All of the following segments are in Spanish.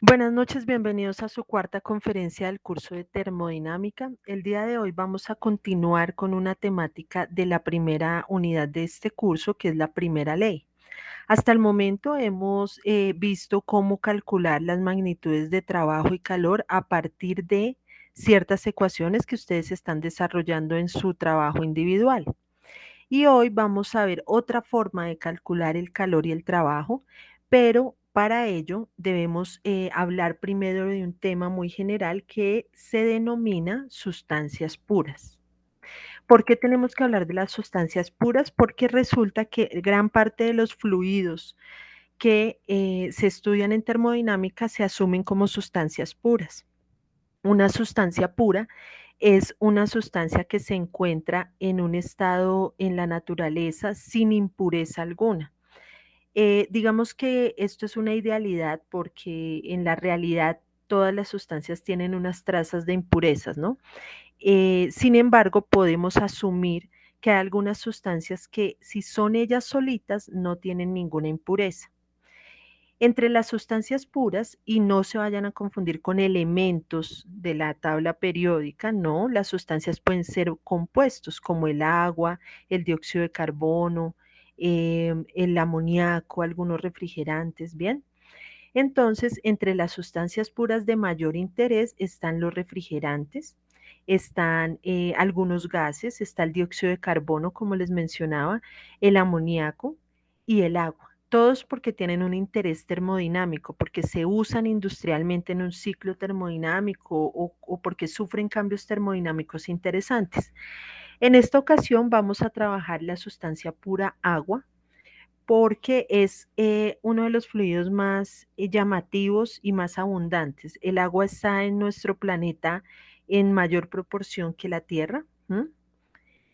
Buenas noches, bienvenidos a su cuarta conferencia del curso de termodinámica. El día de hoy vamos a continuar con una temática de la primera unidad de este curso, que es la primera ley. Hasta el momento hemos visto cómo calcular las magnitudes de trabajo y calor a partir de ciertas ecuaciones que ustedes están desarrollando en su trabajo individual. Y hoy vamos a ver otra forma de calcular el calor y el trabajo, pero para ello debemos hablar primero de un tema muy general que se denomina sustancias puras. ¿Por qué tenemos que hablar de las sustancias puras? Porque resulta que gran parte de los fluidos que se estudian en termodinámica se asumen como sustancias puras. Una sustancia pura es una sustancia que se encuentra en un estado en la naturaleza sin impureza alguna. Digamos que esto es una idealidad porque en la realidad todas las sustancias tienen unas trazas de impurezas, ¿no? Sin embargo, podemos asumir que hay algunas sustancias que si son ellas solitas no tienen ninguna impureza. Entre las sustancias puras, y no se vayan a confundir con elementos de la tabla periódica, no, las sustancias pueden ser compuestos como el agua, el dióxido de carbono, el amoníaco, algunos refrigerantes, ¿bien? Entonces, entre las sustancias puras de mayor interés están los refrigerantes, están algunos gases, está el dióxido de carbono, como les mencionaba, el amoníaco y el agua. Todos porque tienen un interés termodinámico, porque se usan industrialmente en un ciclo termodinámico o porque sufren cambios termodinámicos interesantes. En esta ocasión vamos a trabajar la sustancia pura agua, porque es uno de los fluidos más llamativos y más abundantes. El agua está en nuestro planeta en mayor proporción que la Tierra. ¿M?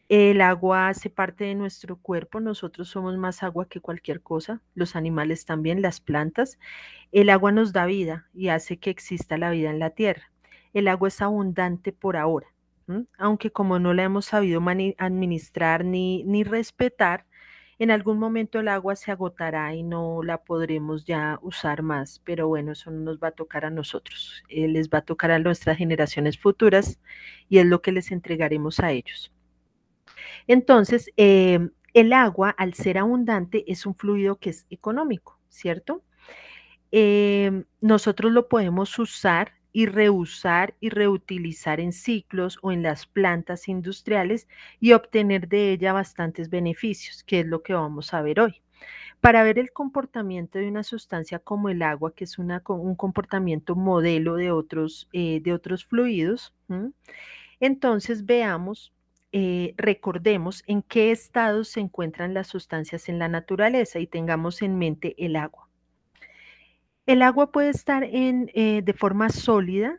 El agua hace parte de nuestro cuerpo, nosotros somos más agua que cualquier cosa, los animales también, las plantas. El agua nos da vida y hace que exista la vida en la Tierra. El agua es abundante por ahora, ¿m? Aunque como no la hemos sabido administrar ni respetar, en algún momento el agua se agotará y no la podremos ya usar más, pero bueno, eso no nos va a tocar a nosotros, les va a tocar a nuestras generaciones futuras y es lo que les entregaremos a ellos. Entonces, el agua, al ser abundante, es un fluido que es económico, ¿cierto? Nosotros lo podemos usar y reusar y reutilizar en ciclos o en las plantas industriales y obtener de ella bastantes beneficios, que es lo que vamos a ver hoy. Para ver el comportamiento de una sustancia como el agua, que es un comportamiento modelo de otros fluidos, ¿m? Entonces veamos, recordemos en qué estado se encuentran las sustancias en la naturaleza y tengamos en mente el agua. El agua puede estar de forma sólida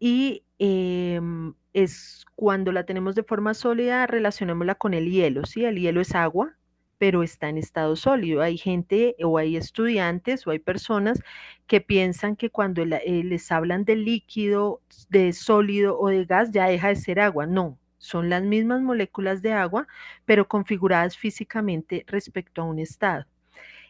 y es cuando la tenemos de forma sólida, relacionémosla con el hielo, ¿sí? El hielo es agua, pero está en estado sólido. Hay gente o hay estudiantes o hay personas que piensan que cuando les hablan de líquido, de sólido o de gas, ya deja de ser agua. No, son las mismas moléculas de agua, pero configuradas físicamente respecto a un estado.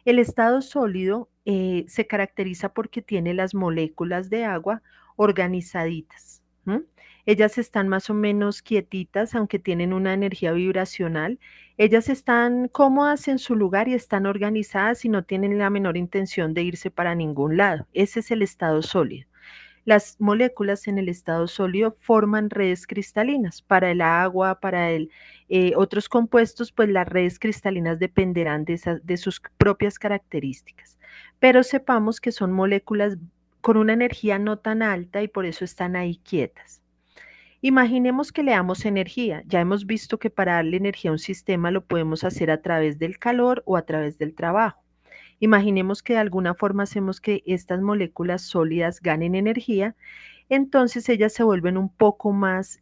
El estado sólido se caracteriza porque tiene las moléculas de agua organizaditas. ¿M? Ellas están más o menos quietitas, aunque tienen una energía vibracional. Ellas están cómodas en su lugar y están organizadas y no tienen la menor intención de irse para ningún lado. Ese es el estado sólido. Las moléculas en el estado sólido forman redes cristalinas. Para el agua, para otros compuestos, pues las redes cristalinas dependerán de sus propias características. Pero sepamos que son moléculas con una energía no tan alta y por eso están ahí quietas. Imaginemos que le damos energía. Ya hemos visto que para darle energía a un sistema lo podemos hacer a través del calor o a través del trabajo. Imaginemos que de alguna forma hacemos que estas moléculas sólidas ganen energía, entonces ellas se vuelven un poco más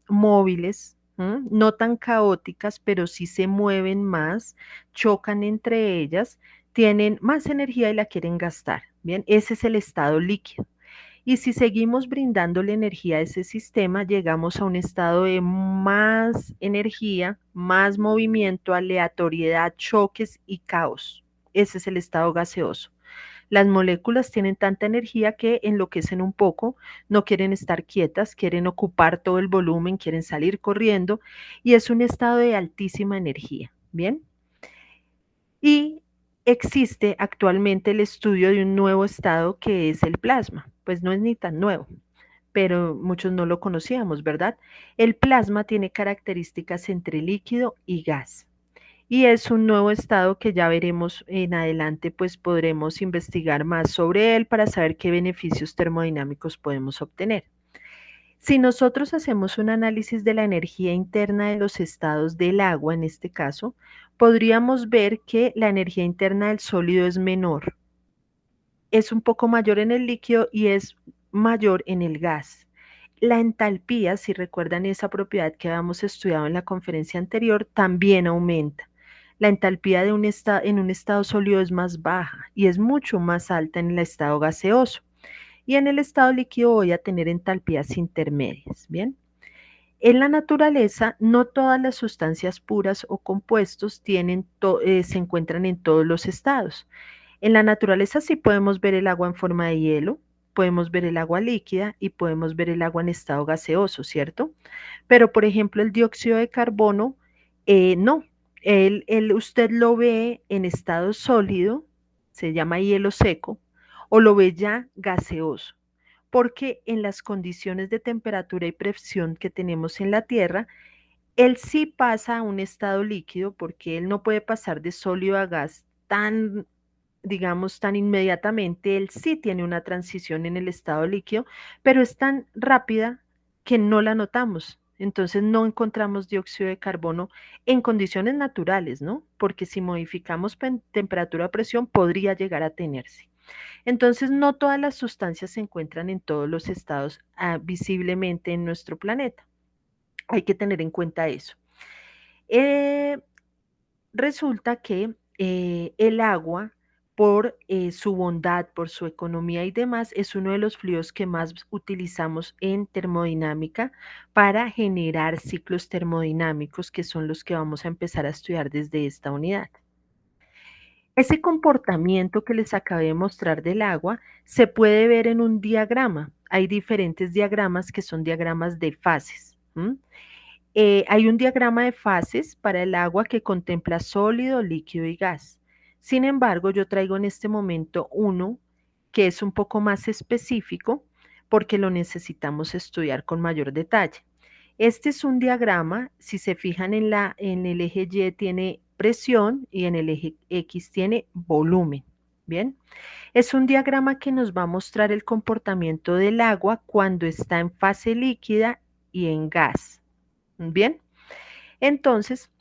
móviles, ¿m? No tan caóticas, pero sí se mueven más, chocan entre ellas, tienen más energía y la quieren gastar. Bien, ese es el estado líquido. Y si seguimos brindándole energía a ese sistema, llegamos a un estado de más energía, más movimiento, aleatoriedad, choques y caos. Ese es el estado gaseoso. Las moléculas tienen tanta energía que enloquecen un poco, no quieren estar quietas, quieren ocupar todo el volumen, quieren salir corriendo y es un estado de altísima energía. Bien. Y existe actualmente el estudio de un nuevo estado que es el plasma. Pues no es ni tan nuevo, pero muchos no lo conocíamos, ¿verdad? El plasma tiene características entre líquido y gas. Y es un nuevo estado que ya veremos en adelante, pues podremos investigar más sobre él para saber qué beneficios termodinámicos podemos obtener. Si nosotros hacemos un análisis de la energía interna de los estados del agua, en este caso, podríamos ver que la energía interna del sólido es menor, es un poco mayor en el líquido y es mayor en el gas. La entalpía, si recuerdan esa propiedad que habíamos estudiado en la conferencia anterior, también aumenta. La entalpía de en un estado sólido es más baja y es mucho más alta en el estado gaseoso. Y en el estado líquido voy a tener entalpías intermedias. Bien. En la naturaleza, no todas las sustancias puras o compuestos se encuentran en todos los estados. En la naturaleza sí podemos ver el agua en forma de hielo, podemos ver el agua líquida y podemos ver el agua en estado gaseoso, ¿cierto? Pero, por ejemplo, el dióxido de carbono, no. Usted lo ve en estado sólido, se llama hielo seco, o lo ve ya gaseoso, porque en las condiciones de temperatura y presión que tenemos en la Tierra, él sí pasa a un estado líquido porque él no puede pasar de sólido a gas tan, digamos, tan inmediatamente. Él sí tiene una transición en el estado líquido, pero es tan rápida que no la notamos. Entonces no encontramos dióxido de carbono en condiciones naturales, ¿no? Porque si modificamos temperatura o presión podría llegar a tenerse. Entonces no todas las sustancias se encuentran en todos los estados visiblemente en nuestro planeta. Hay que tener en cuenta eso. Eh, Resulta que el agua, por su bondad, por su economía y demás, es uno de los fluidos que más utilizamos en termodinámica para generar ciclos termodinámicos, que son los que vamos a empezar a estudiar desde esta unidad. Ese comportamiento que les acabé de mostrar del agua se puede ver en un diagrama. Hay diferentes diagramas que son diagramas de fases. Hay un diagrama de fases para el agua que contempla sólido, líquido y gas. Sin embargo, yo traigo en este momento uno que es un poco más específico porque lo necesitamos estudiar con mayor detalle. Este es un diagrama, si se fijan en el eje Y tiene presión y en el eje X tiene volumen. Bien, es un diagrama que nos va a mostrar el comportamiento del agua cuando está en fase líquida y en gas. Bien, entonces,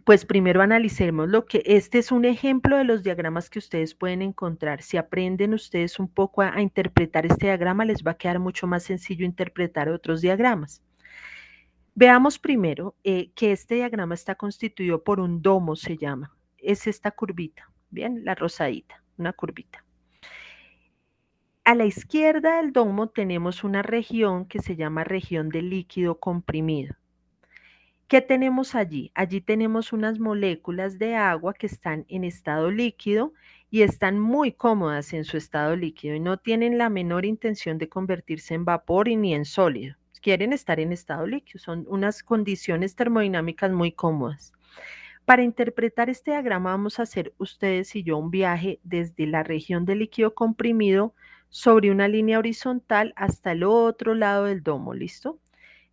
pues primero analicemos lo que este es un ejemplo de los diagramas que ustedes pueden encontrar. Si aprenden ustedes un poco a interpretar este diagrama, les va a quedar mucho más sencillo interpretar otros diagramas. Veamos primero que este diagrama está constituido por un domo, se llama. Es esta curvita, bien, la rosadita, una curvita. A la izquierda del domo tenemos una región que se llama región de líquido comprimido. ¿Qué tenemos allí? Allí tenemos unas moléculas de agua que están en estado líquido y están muy cómodas en su estado líquido y no tienen la menor intención de convertirse en vapor y ni en sólido. Quieren estar en estado líquido, son unas condiciones termodinámicas muy cómodas. Para interpretar este diagrama vamos a hacer ustedes y yo un viaje desde la región de líquido comprimido sobre una línea horizontal hasta el otro lado del domo, ¿listo?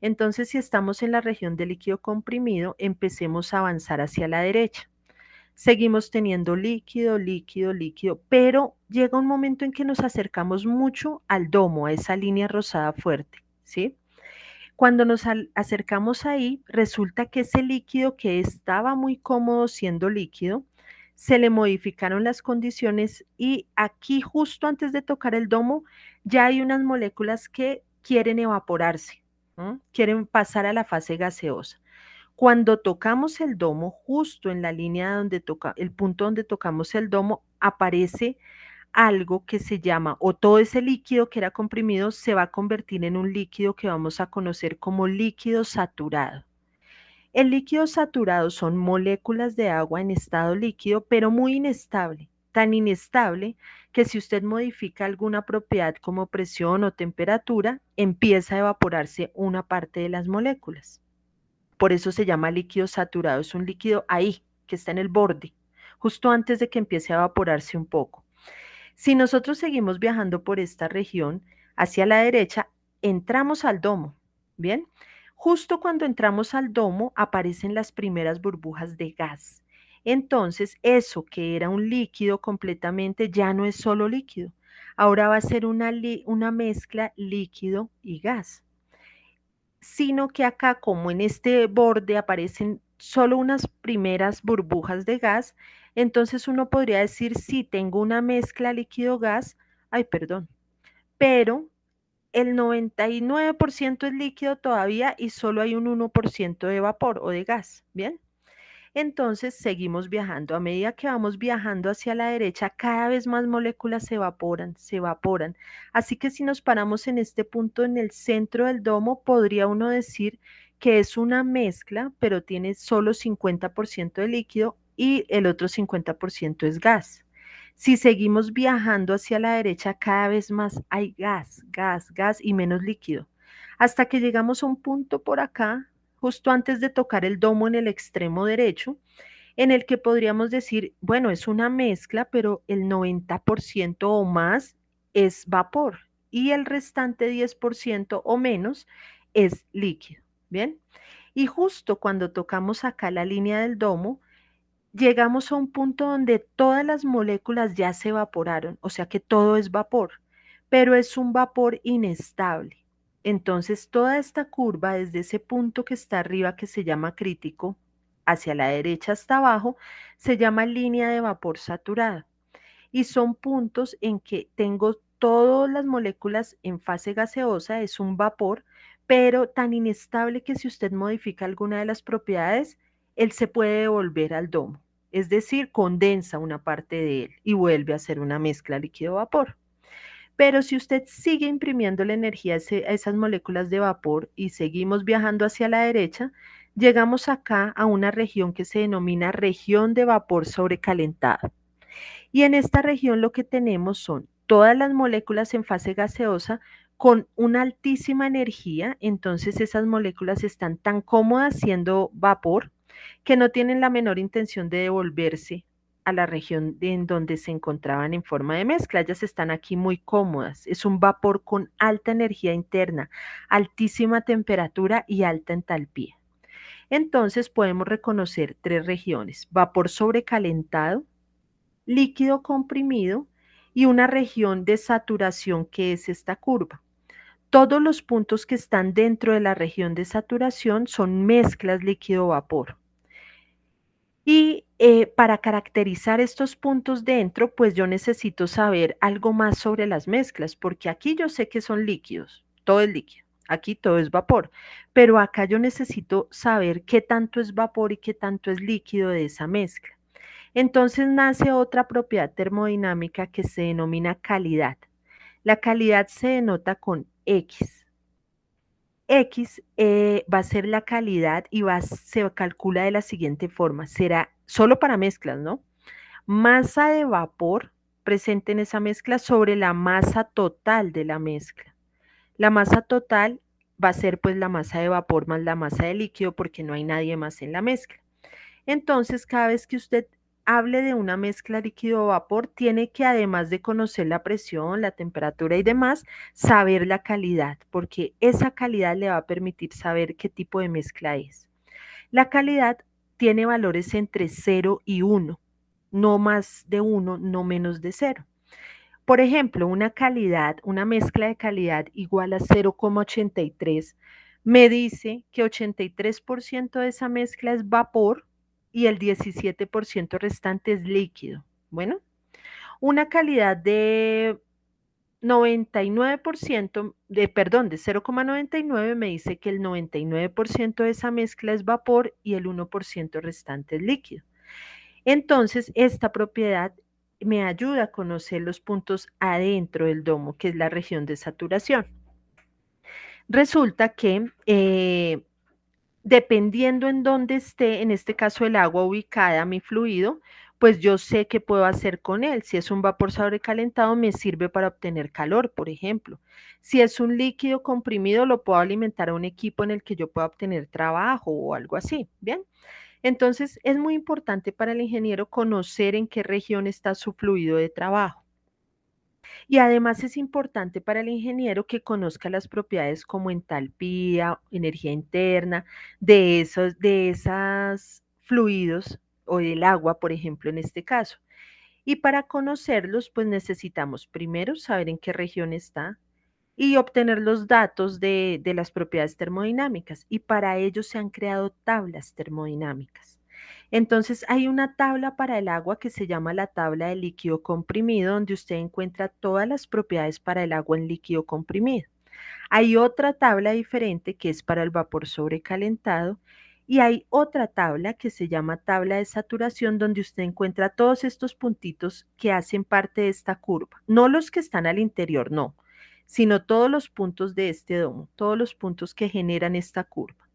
Entonces, si estamos en la región de líquido comprimido, empecemos a avanzar hacia la derecha. Seguimos teniendo líquido, líquido, líquido, pero llega un momento en que nos acercamos mucho al domo, a esa línea rosada fuerte, ¿sí? Cuando nos acercamos ahí, resulta que ese líquido que estaba muy cómodo siendo líquido, se le modificaron las condiciones y aquí justo antes de tocar el domo, ya hay unas moléculas que quieren evaporarse, ¿no? Quieren pasar a la fase gaseosa. Cuando tocamos el domo, justo en la línea donde toca, el punto donde tocamos el domo, aparece algo que se llama, o todo ese líquido que era comprimido se va a convertir en un líquido que vamos a conocer como líquido saturado. El líquido saturado son moléculas de agua en estado líquido, pero muy inestable. tan inestable que si usted modifica alguna propiedad como presión o temperatura, empieza a evaporarse una parte de las moléculas. Por eso se llama líquido saturado, es un líquido ahí, que está en el borde, justo antes de que empiece a evaporarse un poco. Si nosotros seguimos viajando por esta región, hacia la derecha, entramos al domo, ¿bien? Justo cuando entramos al domo aparecen las primeras burbujas de gas. Entonces, eso que era un líquido completamente ya no es solo líquido. Ahora va a ser una mezcla líquido y gas. Sino que acá, como en este borde aparecen solo unas primeras burbujas de gas, entonces uno podría decir, sí, tengo una mezcla líquido-gas, ay, perdón, pero el 99% es líquido todavía y solo hay un 1% de vapor o de gas, ¿bien? Entonces seguimos viajando. A medida que vamos viajando hacia la derecha, cada vez más moléculas se evaporan, se evaporan. Así que si nos paramos en este punto en el centro del domo, podría uno decir que es una mezcla, pero tiene solo 50% de líquido y el otro 50% es gas. Si seguimos viajando hacia la derecha, cada vez más hay gas, gas, gas y menos líquido. Hasta que llegamos a un punto por acá justo antes de tocar el domo en el extremo derecho, en el que podríamos decir, bueno, es una mezcla, pero el 90% o más es vapor y el restante 10% o menos es líquido. ¿Bien? Y justo cuando tocamos acá la línea del domo, llegamos a un punto donde todas las moléculas ya se evaporaron, o sea que todo es vapor, pero es un vapor inestable. Entonces, toda esta curva, desde ese punto que está arriba, que se llama crítico, hacia la derecha hasta abajo, se llama línea de vapor saturada. Y son puntos en que tengo todas las moléculas en fase gaseosa, es un vapor, pero tan inestable que si usted modifica alguna de las propiedades, él se puede devolver al domo. Es decir, condensa una parte de él y vuelve a ser una mezcla líquido-vapor. Pero si usted sigue imprimiendo la energía a esas moléculas de vapor y seguimos viajando hacia la derecha, llegamos acá a una región que se denomina región de vapor sobrecalentado. Y en esta región lo que tenemos son todas las moléculas en fase gaseosa con una altísima energía, entonces esas moléculas están tan cómodas siendo vapor que no tienen la menor intención de devolverse a la región en donde se encontraban en forma de mezcla. Ellas están aquí muy cómodas. Es un vapor con alta energía interna, altísima temperatura y alta entalpía. Entonces podemos reconocer tres regiones: vapor sobrecalentado, líquido comprimido y una región de saturación que es esta curva. Todos los puntos que están dentro de la región de saturación son mezclas líquido-vapor. Y para caracterizar estos puntos dentro, pues yo necesito saber algo más sobre las mezclas, porque aquí yo sé que son líquidos, todo es líquido, aquí todo es vapor, pero acá yo necesito saber qué tanto es vapor y qué tanto es líquido de esa mezcla. Entonces nace otra propiedad termodinámica que se denomina calidad. La calidad se denota con X. X va a ser la calidad y se calcula de la siguiente forma. Será solo para mezclas, ¿no? Masa de vapor presente en esa mezcla sobre la masa total de la mezcla. La masa total va a ser pues la masa de vapor más la masa de líquido porque no hay nadie más en la mezcla. Entonces, cada vez que usted hable de una mezcla líquido-vapor, tiene que, además de conocer la presión, la temperatura y demás, saber la calidad, porque esa calidad le va a permitir saber qué tipo de mezcla es. La calidad tiene valores entre 0 y 1, no más de 1, no menos de 0. Por ejemplo, una mezcla de calidad igual a 0,83 me dice que 83% de esa mezcla es vapor y el 17% restante es líquido. Bueno, una calidad de 99% de 0,99 me dice que el 99% de esa mezcla es vapor y el 1% restante es líquido. Entonces, esta propiedad me ayuda a conocer los puntos adentro del domo, que es la región de saturación. Resulta que dependiendo en dónde esté, en este caso el agua ubicada, mi fluido, pues yo sé qué puedo hacer con él. Si es un vapor sobrecalentado, me sirve para obtener calor, por ejemplo. Si es un líquido comprimido, lo puedo alimentar a un equipo en el que yo pueda obtener trabajo o algo así, ¿bien? Entonces, es muy importante para el ingeniero conocer en qué región está su fluido de trabajo. Y además es importante para el ingeniero que conozca las propiedades como entalpía, energía interna, de esas fluidos o del agua, por ejemplo, en este caso. Y para conocerlos, pues necesitamos primero saber en qué región está y obtener los datos de las propiedades termodinámicas. Y para ello se han creado tablas termodinámicas. Entonces hay una tabla para el agua que se llama la tabla de líquido comprimido, donde usted encuentra todas las propiedades para el agua en líquido comprimido. Hay otra tabla diferente que es para el vapor sobrecalentado y hay otra tabla que se llama tabla de saturación donde usted encuentra todos estos puntitos que hacen parte de esta curva. No los que están al interior, no, sino todos los puntos de este domo, todos los puntos que generan esta curva.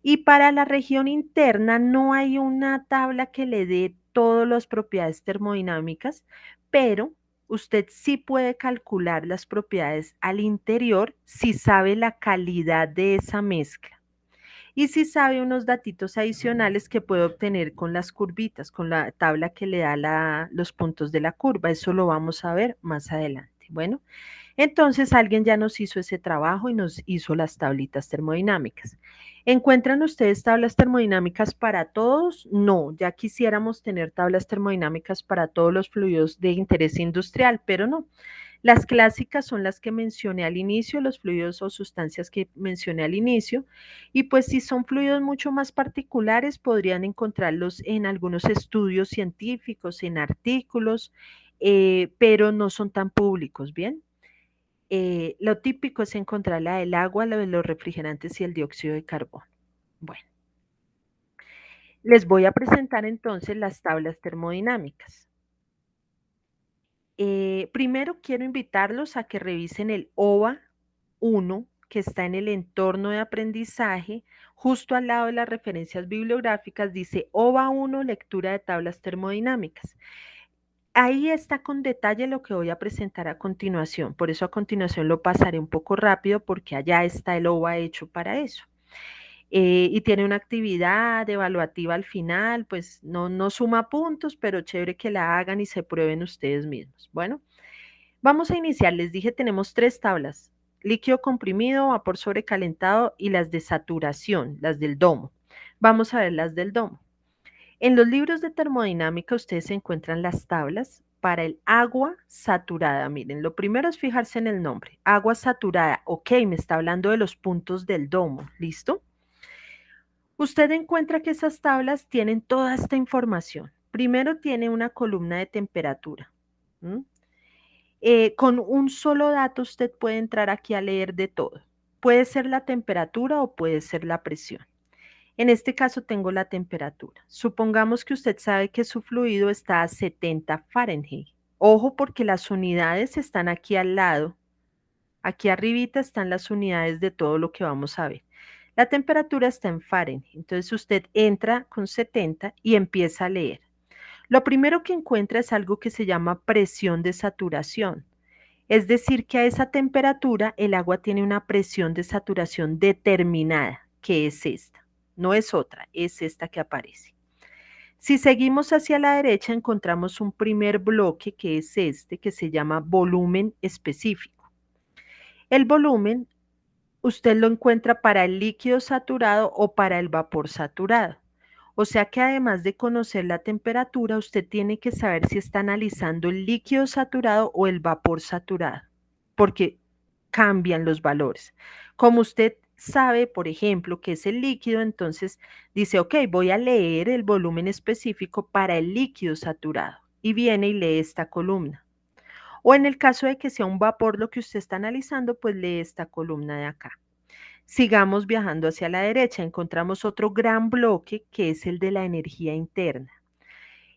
Y para la región interna no hay una tabla que le dé todas las propiedades termodinámicas, pero usted sí puede calcular las propiedades al interior si sabe la calidad de esa mezcla. Y si sabe unos datitos adicionales que puede obtener con las curvitas, con la tabla que le da los puntos de la curva. Eso lo vamos a ver más adelante. Bueno, entonces alguien ya nos hizo ese trabajo y nos hizo las tablitas termodinámicas. ¿Encuentran ustedes tablas termodinámicas para todos? No, ya quisiéramos tener tablas termodinámicas para todos los fluidos de interés industrial, pero no. Las clásicas son las que mencioné al inicio, los fluidos o sustancias que mencioné al inicio, y pues si son fluidos mucho más particulares, podrían encontrarlos en algunos estudios científicos, en artículos, pero no son tan públicos, ¿bien? Lo típico es encontrar la del agua, lo de los refrigerantes y el dióxido de carbono. Bueno, les voy a presentar entonces las tablas termodinámicas. Primero quiero invitarlos a que revisen el OVA 1, que está en el entorno de aprendizaje, justo al lado de las referencias bibliográficas, dice OVA 1, lectura de tablas termodinámicas. Ahí está con detalle lo que voy a presentar a continuación, por eso a continuación lo pasaré un poco rápido porque allá está el OVA hecho para eso. Y tiene una actividad evaluativa al final, pues no suma puntos, pero chévere que la hagan y se prueben ustedes mismos. Bueno, vamos a iniciar. Les dije, tenemos tres tablas: líquido comprimido, vapor sobrecalentado y las de saturación, las del domo. Vamos a ver las del domo. En los libros de termodinámica ustedes encuentran las tablas para el agua saturada. Miren, lo primero es fijarse en el nombre. Agua saturada. Ok, me está hablando de los puntos del domo. ¿Listo? Usted encuentra que esas tablas tienen toda esta información. Primero tiene una columna de temperatura. ¿M? Con un solo dato usted puede entrar aquí a leer de todo. Puede ser la temperatura o puede ser la presión. En este caso tengo la temperatura. Supongamos que usted sabe que su fluido está a 70 Fahrenheit. Ojo porque las unidades están aquí al lado. Aquí arribita están las unidades de todo lo que vamos a ver. La temperatura está en Fahrenheit. Entonces usted entra con 70 y empieza a leer. Lo primero que encuentra es algo que se llama presión de saturación. Es decir, que a esa temperatura el agua tiene una presión de saturación determinada, que es esta. No es otra, es esta que aparece. Si seguimos hacia la derecha, encontramos un primer bloque que es este, que se llama volumen específico. El volumen usted lo encuentra para el líquido saturado o para el vapor saturado. O sea que además de conocer la temperatura, usted tiene que saber si está analizando el líquido saturado o el vapor saturado, porque cambian los valores. Como usted sabe, por ejemplo, que es el líquido, entonces dice, ok, voy a leer el volumen específico para el líquido saturado y viene y lee esta columna. O en el caso de que sea un vapor lo que usted está analizando, pues lee esta columna de acá. Sigamos viajando hacia la derecha, encontramos otro gran bloque que es el de la energía interna.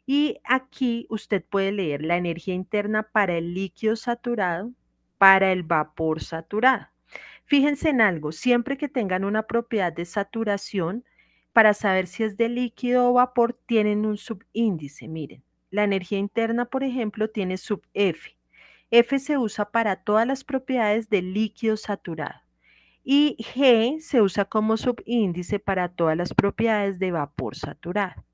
Y aquí usted puede leer la energía interna para el líquido saturado, para el vapor saturado. Fíjense en algo, siempre que tengan una propiedad de saturación, para saber si es de líquido o vapor, tienen un subíndice, miren. La energía interna, por ejemplo, tiene sub F. F se usa para todas las propiedades del líquido saturado. Y G se usa como subíndice para todas las propiedades de vapor saturado.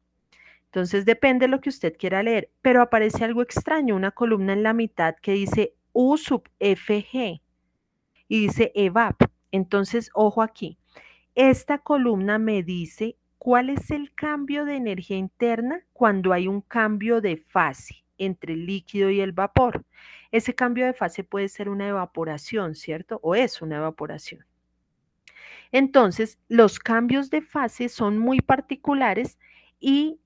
Entonces depende de lo que usted quiera leer, pero aparece algo extraño, una columna en la mitad que dice U sub FG y dice EVAP. Entonces, ojo aquí, esta columna me dice cuál es el cambio de energía interna cuando hay un cambio de fase entre el líquido y el vapor. Ese cambio de fase puede ser una evaporación, ¿cierto? O es una evaporación. Entonces, los cambios de fase son muy particulares y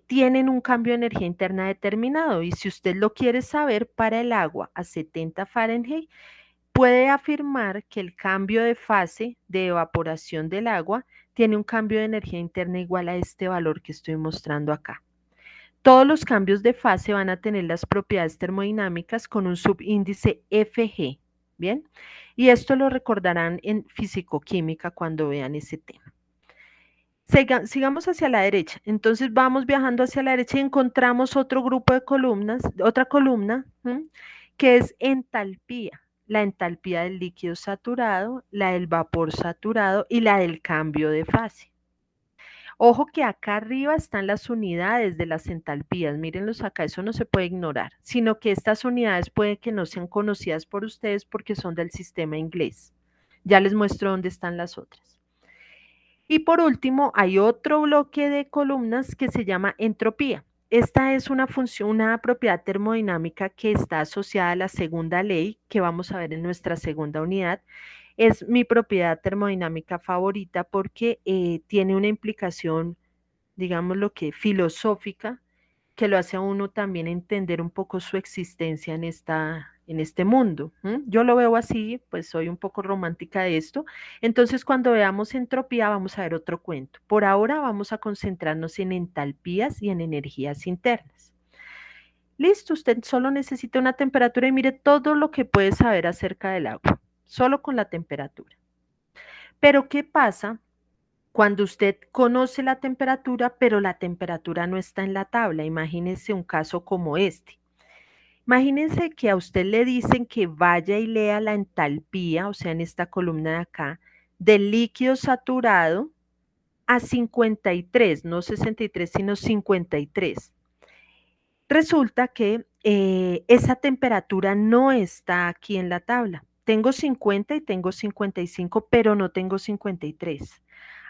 tienen un cambio de energía interna determinado. Y si usted lo quiere saber, para el agua a 70 Fahrenheit, puede afirmar que el cambio de fase de evaporación del agua tiene un cambio de energía interna igual a este valor que estoy mostrando acá. Todos los cambios de fase van a tener las propiedades termodinámicas con un subíndice Fg, ¿bien? Y esto lo recordarán en fisicoquímica cuando vean ese tema. Sigamos hacia la derecha. Entonces vamos viajando hacia la derecha y encontramos otro grupo de columnas, otra columna, que es entalpía. La entalpía del líquido saturado, la del vapor saturado y la del cambio de fase. Ojo que acá arriba están las unidades de las entalpías, mírenlos acá, eso no se puede ignorar, sino que estas unidades pueden que no sean conocidas por ustedes porque son del sistema inglés. Ya les muestro dónde están las otras. Y por último, hay otro bloque de columnas que se llama entropía. Esta es una función, una propiedad termodinámica que está asociada a la segunda ley que vamos a ver en nuestra segunda unidad. Es mi propiedad termodinámica favorita porque tiene una implicación, digamos lo que filosófica, que lo hace a uno también entender un poco su existencia en este mundo. Yo lo veo así, pues soy un poco romántica de esto. Entonces, cuando veamos entropía, vamos a ver otro cuento. Por ahora vamos a concentrarnos en entalpías y en energías internas. Listo, usted solo necesita una temperatura y mire todo lo que puede saber acerca del agua, solo con la temperatura. Pero, ¿qué pasa cuando usted conoce la temperatura, pero la temperatura no está en la tabla? Imagínese un caso como este. Imagínense que a usted le dicen que vaya y lea la entalpía, o sea, en esta columna de acá, del líquido saturado a 53, no 63, sino 53. Resulta que esa temperatura no está aquí en la tabla. Tengo 50 y tengo 55, pero no tengo 53.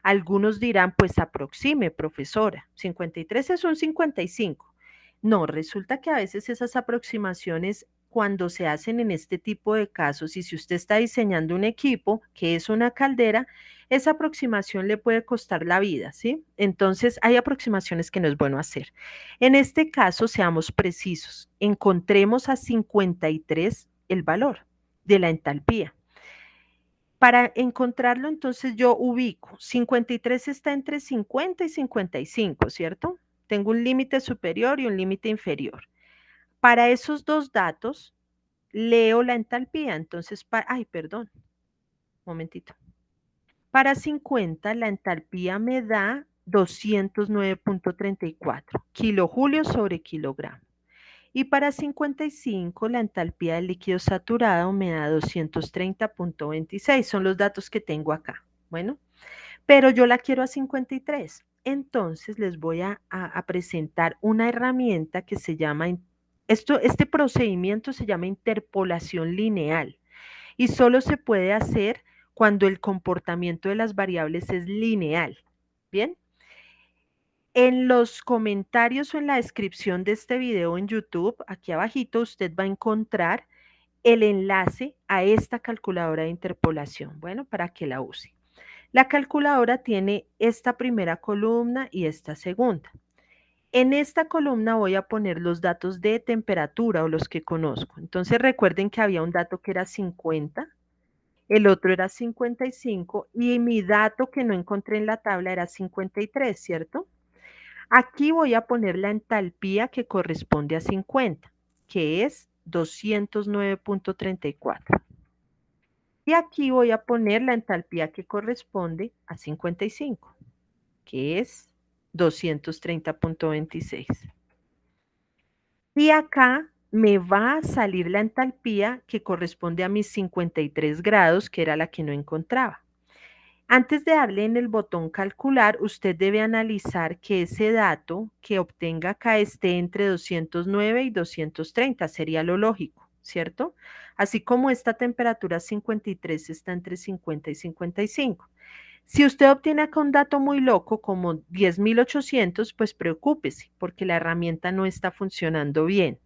Algunos dirán, pues aproxime, profesora. 53 es un 55. No, resulta que a veces esas aproximaciones, cuando se hacen en este tipo de casos, y si usted está diseñando un equipo que es una caldera, esa aproximación le puede costar la vida, ¿sí? Entonces, hay aproximaciones que no es bueno hacer. En este caso, seamos precisos, encontremos a 53 el valor de la entalpía. Para encontrarlo, entonces yo ubico, 53 está entre 50 y 55, ¿cierto? Tengo un límite superior y un límite inferior. Para esos dos datos, leo la entalpía. Entonces, ay, perdón, un momentito. Para 50, la entalpía me da 209.34 kilojulios sobre kilogramo. Y para 55, la entalpía del líquido saturado me da 230.26. Son los datos que tengo acá. Bueno, pero yo la quiero a 53. Entonces les voy a presentar una herramienta que se llama, este procedimiento se llama interpolación lineal y solo se puede hacer cuando el comportamiento de las variables es lineal. Bien. En los comentarios o en la descripción de este video en YouTube, aquí abajito usted va a encontrar el enlace a esta calculadora de interpolación. Bueno, para que la use. La calculadora tiene esta primera columna y esta segunda. En esta columna voy a poner los datos de temperatura o los que conozco. Entonces recuerden que había un dato que era 50, el otro era 55 y mi dato que no encontré en la tabla era 53, ¿cierto? Aquí voy a poner la entalpía que corresponde a 50, que es 209.34. Y aquí voy a poner la entalpía que corresponde a 55, que es 230.26. Y acá me va a salir la entalpía que corresponde a mis 53 grados, que era la que no encontraba. Antes de darle en el botón calcular, usted debe analizar que ese dato que obtenga acá esté entre 209 y 230, sería lo lógico, ¿cierto? Así como esta temperatura 53 está entre 50 y 55. Si usted obtiene acá un dato muy loco como 10.800, pues preocúpese porque la herramienta no está funcionando bien.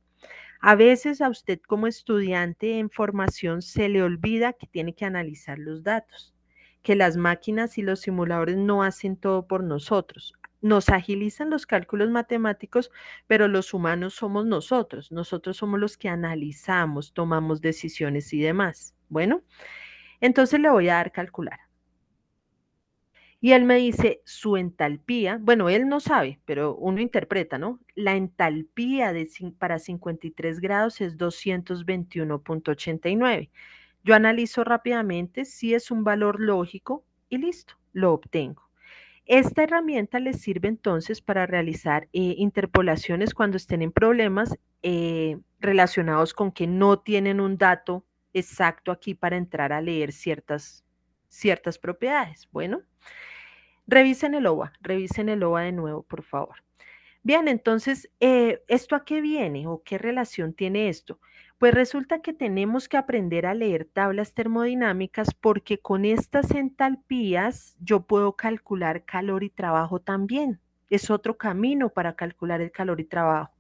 A veces a usted como estudiante en formación se le olvida que tiene que analizar los datos, que las máquinas y los simuladores no hacen todo por nosotros. Nos agilizan los cálculos matemáticos, pero los humanos somos nosotros. Nosotros somos los que analizamos, tomamos decisiones y demás. Bueno, entonces le voy a dar calcular. Y él me dice, su entalpía, bueno, él no sabe, pero uno interpreta, ¿no? La entalpía para 53 grados es 221,89. Yo analizo rápidamente si es un valor lógico y listo, lo obtengo. Esta herramienta les sirve entonces para realizar interpolaciones cuando estén en problemas relacionados con que no tienen un dato exacto aquí para entrar a leer ciertas propiedades. Bueno. Revisen el OVA de nuevo, por favor. Bien, entonces, ¿esto a qué viene o qué relación tiene esto? Pues resulta que tenemos que aprender a leer tablas termodinámicas porque con estas entalpías yo puedo calcular calor y trabajo también. Es otro camino para calcular el calor y trabajo.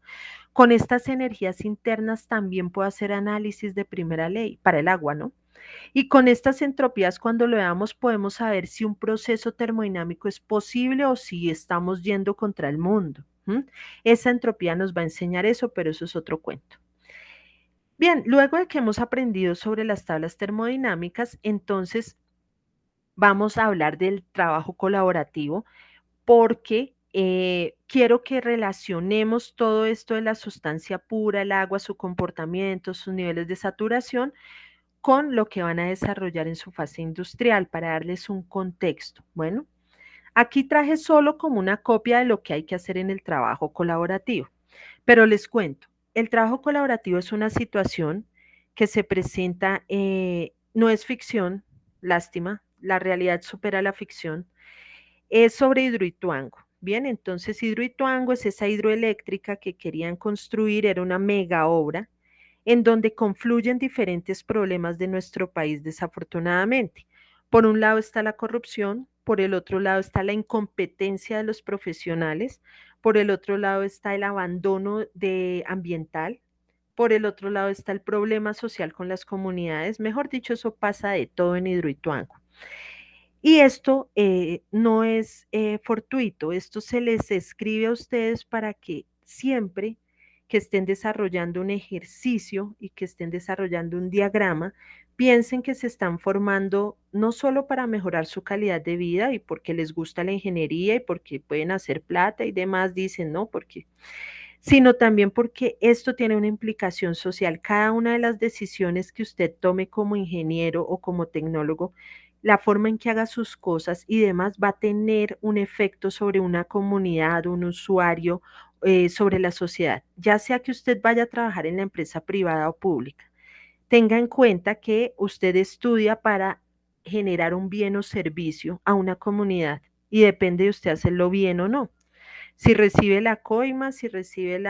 Con estas energías internas también puedo hacer análisis de primera ley para el agua, ¿no? Y con estas entropías, cuando lo veamos, podemos saber si un proceso termodinámico es posible o si estamos yendo contra el mundo. ¿M? Esa entropía nos va a enseñar eso, pero eso es otro cuento. Bien, luego de que hemos aprendido sobre las tablas termodinámicas, entonces vamos a hablar del trabajo colaborativo porque quiero que relacionemos todo esto de la sustancia pura, el agua, su comportamiento, sus niveles de saturación, con lo que van a desarrollar en su fase industrial para darles un contexto. Bueno, aquí traje solo como una copia de lo que hay que hacer en el trabajo colaborativo, pero les cuento, el trabajo colaborativo es una situación que se presenta, no es ficción, lástima, la realidad supera la ficción, es sobre Hidroituango. Bien, entonces Hidroituango es esa hidroeléctrica que querían construir, era una mega obra en donde confluyen diferentes problemas de nuestro país, desafortunadamente. Por un lado está la corrupción, por el otro lado está la incompetencia de los profesionales, por el otro lado está el abandono ambiental, por el otro lado está el problema social con las comunidades. Mejor dicho, eso pasa de todo en Hidroituango. Y esto no es fortuito, esto se les escribe a ustedes para que siempre que estén desarrollando un ejercicio y que estén desarrollando un diagrama, piensen que se están formando no solo para mejorar su calidad de vida y porque les gusta la ingeniería y porque pueden hacer plata y demás, dicen, no, porque, sino también porque esto tiene una implicación social. Cada una de las decisiones que usted tome como ingeniero o como tecnólogo, la forma en que haga sus cosas y demás va a tener un efecto sobre una comunidad, un usuario, sobre la sociedad, ya sea que usted vaya a trabajar en la empresa privada o pública. Tenga en cuenta que usted estudia para generar un bien o servicio a una comunidad y depende de usted hacerlo bien o no. Si recibe la coima, si recibe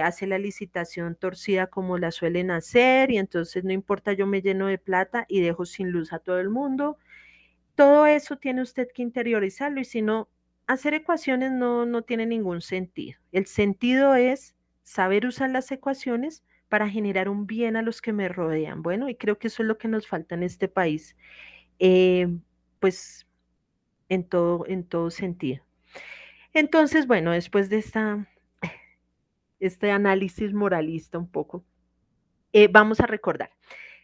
hace la licitación torcida como la suelen hacer y entonces no importa, yo me lleno de plata y dejo sin luz a todo el mundo. Todo eso tiene usted que interiorizarlo y si no, hacer ecuaciones no tiene ningún sentido. El sentido es saber usar las ecuaciones para generar un bien a los que me rodean. Bueno, y creo que eso es lo que nos falta en este país, eh, pues en todo sentido. Entonces, bueno, después de este análisis moralista un poco, vamos a recordar.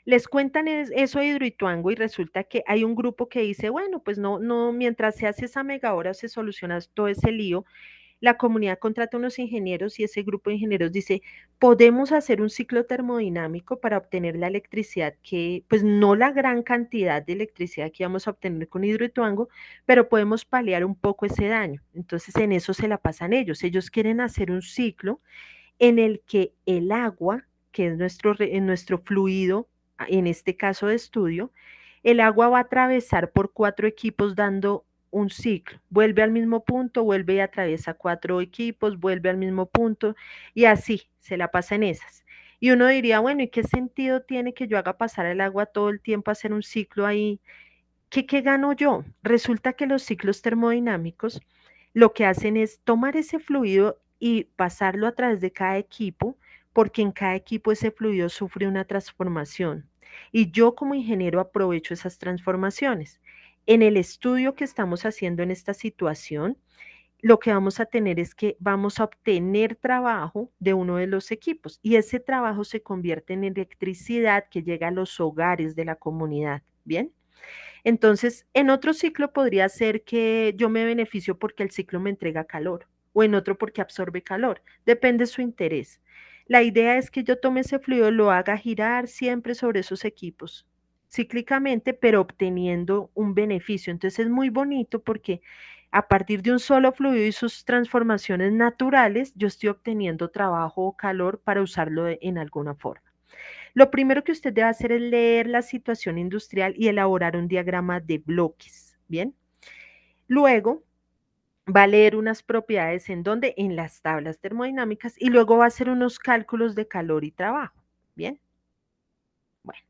Les cuentan eso de Hidroituango y resulta que hay un grupo que dice, bueno, pues no, mientras se hace esa mega hora, se soluciona todo ese lío, la comunidad contrata unos ingenieros y ese grupo de ingenieros dice, podemos hacer un ciclo termodinámico para obtener la electricidad que, pues no la gran cantidad de electricidad que vamos a obtener con Hidroituango, pero podemos paliar un poco ese daño. Entonces en eso se la pasan ellos. Ellos quieren hacer un ciclo en el que el agua, que es nuestro fluido, en este caso de estudio, el agua va a atravesar por 4 equipos dando un ciclo. Vuelve al mismo punto, vuelve y atraviesa 4 equipos, vuelve al mismo punto y así se la pasa en esas. Y uno diría, bueno, ¿y qué sentido tiene que yo haga pasar el agua todo el tiempo, hacer un ciclo ahí? ¿Qué gano yo? Resulta que los ciclos termodinámicos lo que hacen es tomar ese fluido y pasarlo a través de cada equipo, porque en cada equipo ese fluido sufre una transformación. Y yo como ingeniero aprovecho esas transformaciones. En el estudio que estamos haciendo en esta situación, lo que vamos a tener es que vamos a obtener trabajo de uno de los equipos y ese trabajo se convierte en electricidad que llega a los hogares de la comunidad. ¿Bien? Entonces, en otro ciclo podría ser que yo me beneficio porque el ciclo me entrega calor o en otro porque absorbe calor. Depende de su interés. La idea es que yo tome ese fluido, lo haga girar siempre sobre esos equipos, cíclicamente, pero obteniendo un beneficio. Entonces es muy bonito porque a partir de un solo fluido y sus transformaciones naturales, yo estoy obteniendo trabajo o calor para usarlo en alguna forma. Lo primero que usted debe hacer es leer la situación industrial y elaborar un diagrama de bloques, ¿bien? Luego va a leer unas propiedades en donde, en las tablas termodinámicas, y luego va a hacer unos cálculos de calor y trabajo, ¿bien? Bueno,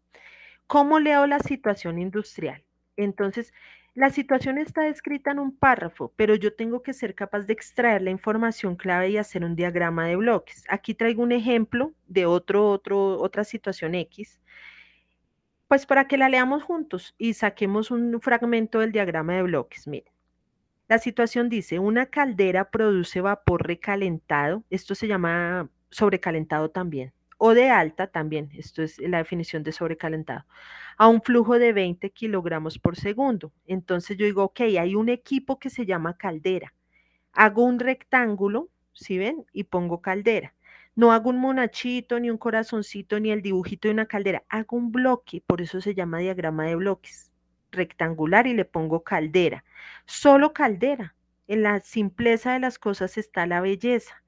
¿cómo leo la situación industrial? Entonces, la situación está descrita en un párrafo, pero yo tengo que ser capaz de extraer la información clave y hacer un diagrama de bloques. Aquí traigo un ejemplo de otra situación X. Pues para que la leamos juntos y saquemos un fragmento del diagrama de bloques. Miren, la situación dice, una caldera produce vapor recalentado, esto se llama sobrecalentado también, o de alta también, esto es la definición de sobrecalentado, a un flujo de 20 kilogramos por segundo. Entonces yo digo, ok, hay un equipo que se llama caldera. Hago un rectángulo, ¿sí ven? Y pongo caldera. No hago un monachito, ni un corazoncito, ni el dibujito de una caldera. Hago un bloque, por eso se llama diagrama de bloques. Rectangular y le pongo caldera. Solo caldera. En la simpleza de las cosas está la belleza.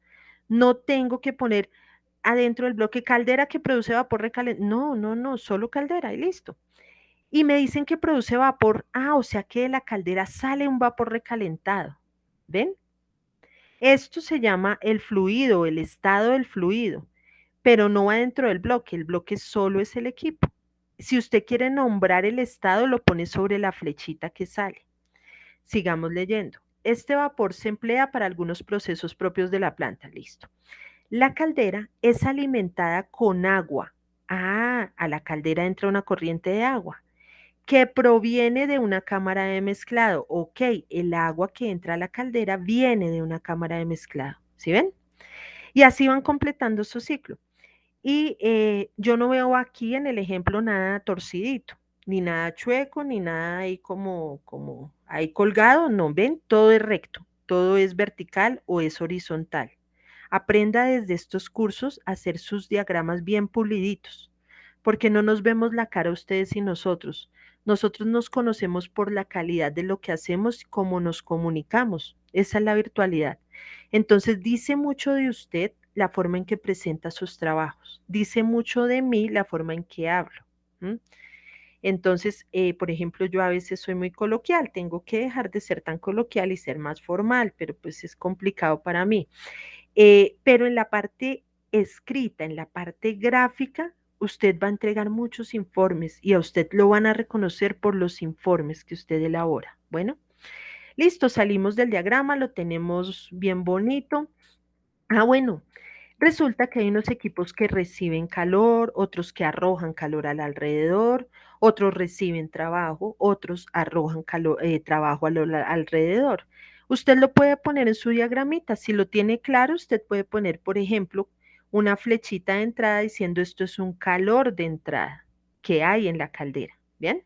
No tengo que poner adentro del bloque caldera que produce vapor recalentado. No, no, no, solo caldera y listo. Y me dicen que produce vapor. Ah, o sea que de la caldera sale un vapor recalentado. ¿Ven? Esto se llama el fluido, el estado del fluido, pero no va dentro del bloque, el bloque solo es el equipo. Si usted quiere nombrar el estado, lo pone sobre la flechita que sale. Sigamos leyendo. Este vapor se emplea para algunos procesos propios de la planta. Listo. La caldera es alimentada con agua. Ah, a la caldera entra una corriente de agua que proviene de una cámara de mezclado. Ok, el agua que entra a la caldera viene de una cámara de mezclado. ¿Sí ven? Y así van completando su ciclo. Y yo no veo aquí en el ejemplo nada torcidito, ni nada chueco, ni nada ahí como ahí colgado. No, ven, todo es recto, todo es vertical o es horizontal. Aprenda desde estos cursos a hacer sus diagramas bien puliditos, porque no nos vemos la cara ustedes y nosotros. Nosotros nos conocemos por la calidad de lo que hacemos y cómo nos comunicamos. Esa es la virtualidad. Entonces dice mucho de usted la forma en que presenta sus trabajos. Dice mucho de mí la forma en que hablo. ¿M? Entonces, por ejemplo, yo a veces soy muy coloquial, tengo que dejar de ser tan coloquial y ser más formal, pero pues es complicado para mí. Pero en la parte escrita, en la parte gráfica, usted va a entregar muchos informes y a usted lo van a reconocer por los informes que usted elabora. Bueno, listo, salimos del diagrama, lo tenemos bien bonito. Ah, bueno, resulta que hay unos equipos que reciben calor, otros que arrojan calor al alrededor, otros reciben trabajo, otros arrojan trabajo alrededor. Usted lo puede poner en su diagramita. Si lo tiene claro, usted puede poner, por ejemplo, una flechita de entrada diciendo esto es un calor de entrada que hay en la caldera. ¿Bien?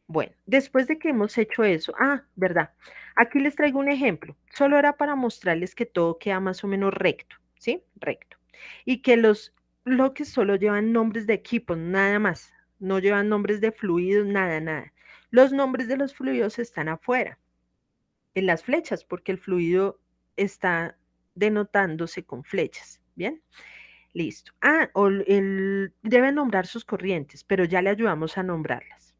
Bueno, después de que hemos hecho eso, ¿verdad? Aquí les traigo un ejemplo. Solo era para mostrarles que todo queda más o menos recto, ¿sí? Recto. Y que los bloques solo llevan nombres de equipos, nada más. No llevan nombres de fluidos, nada, nada. Los nombres de los fluidos están afuera, en las flechas, porque el fluido está denotándose con flechas. Bien, listo. Ah, debe nombrar sus corrientes, pero ya le ayudamos a nombrarlas.